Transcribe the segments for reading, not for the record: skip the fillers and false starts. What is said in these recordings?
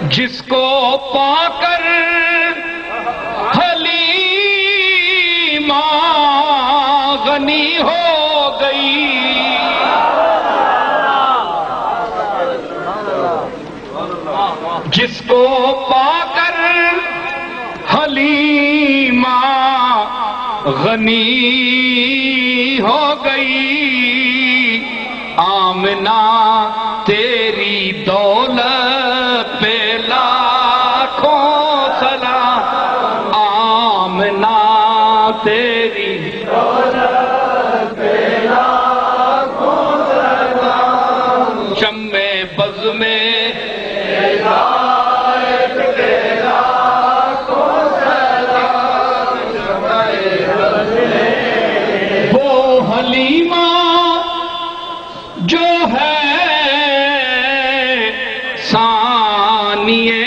جس کو پا کر حلیمہ غنی ہو گئی، جس کو پا کر حلیمہ غنی ہو گئی، آمنہ تیری دولت پہ لاکھوں سلام، آمنہ تیری دولت پہ لاکھوں سلام، شمع بز میں حلیمہ جو ہے ثانیہ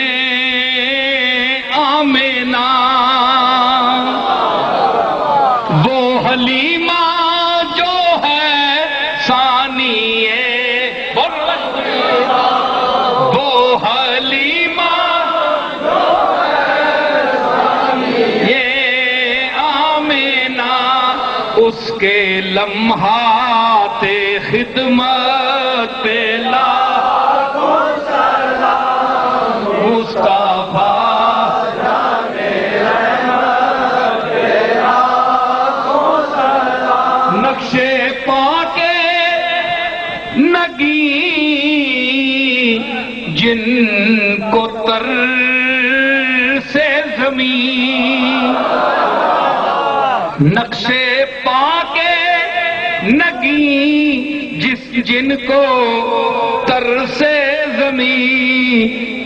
آمنہ، وہ حلیمہ جو ہے ثانیہ، وہ حلیمہ جو ہے ثانیہ آمنہ، اس کے لمحات خدمت پہ لاکھوں سلام، مصطفیٰ جان رحمت پہ لاکھوں سلام، نقش پا کے نگین جن کو تر سے زمین، نقش پا کے نگین جن کو تر سے زمین،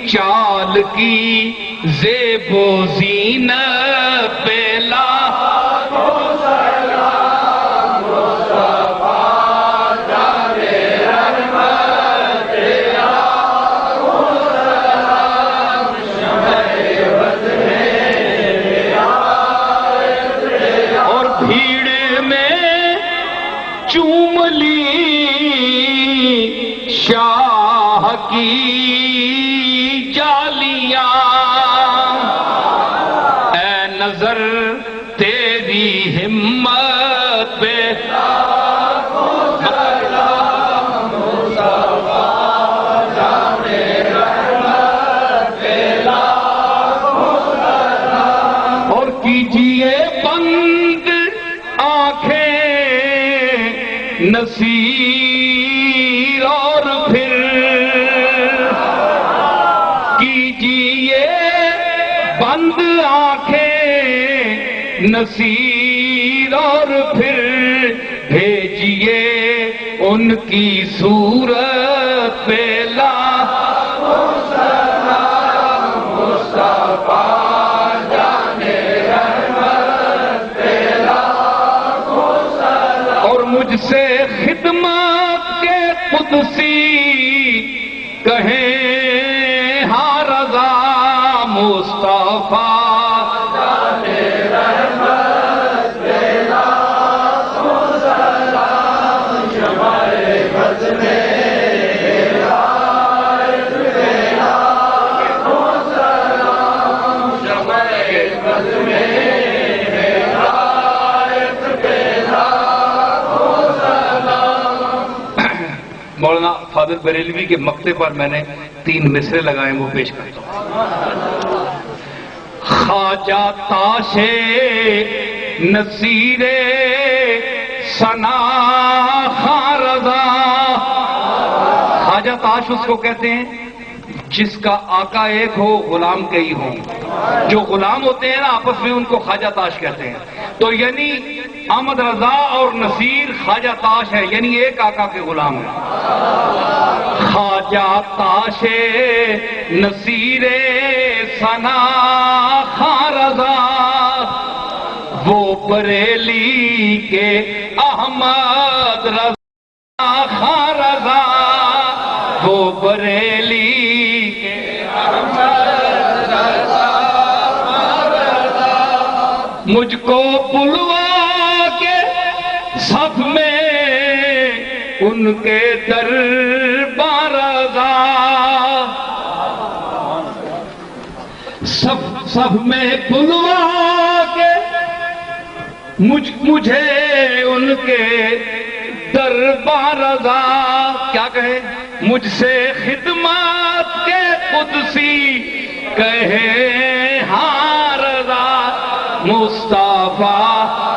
چال کی زیب و زینت پہ لاکھوں سلام، مصطفیٰ جان رحمت پہ لاکھوں سلام، شمع بز میں اور بھیڑ میں چوم لی شاہ کی جالیاں، اے نظر تیری ہمت پہ لاکھوں سلام، مصطفیٰ جان رحمت پہ لاکھوں سلام، اور کیجیے بند آنکھیں نصیر اور پھر کیجیے بند آنکھیں نصیر اور پھر بھیجیے ان کی صورت پہ لاکھوں سلام، مصطفیٰ جان رحمت پہ لاکھوں سلام، اور مجھ سے خدمت کے قدسی کہیں ہاں رضا، مصطفیٰ جان رحمت پہ لاکھوں سلام، شمع بز میں ہدایت پہ لاکھوں سلام، شمع بز میں ہدایت پہ لاکھوں سلام۔ مولانا فاضل بریلوی کے مقطع پر میں نے 3 مصرے لگائے، وہ پیش کرتا ہوں۔ خواجہ تاش نصیر ثنا خاں رضا، خواجہ تاش اس کو کہتے ہیں جس کا آقا ایک ہو غلام کئی ہوں، جو غلام ہوتے ہیں نا آپس میں ان کو خواجہ تاش کہتے ہیں، تو یعنی احمد رضا اور نصیر خواجہ تاش ہے، یعنی ایک آقا کے غلام ہیں۔ خواجہ تاش نصیر ثنا خاں رضا، وہ بریلی کے احمد رضا خاں رضا، وہ بریلی کے احمد رضا خاں رضا، مجھ کو بلوا کے صف میں ان کے دربار رضا، صف میں بلوا کے مجھے ان کے دربار رضا کیا کہے مجھ سے خدمات کے قدسی کہے ہاں رضا مصطفیٰ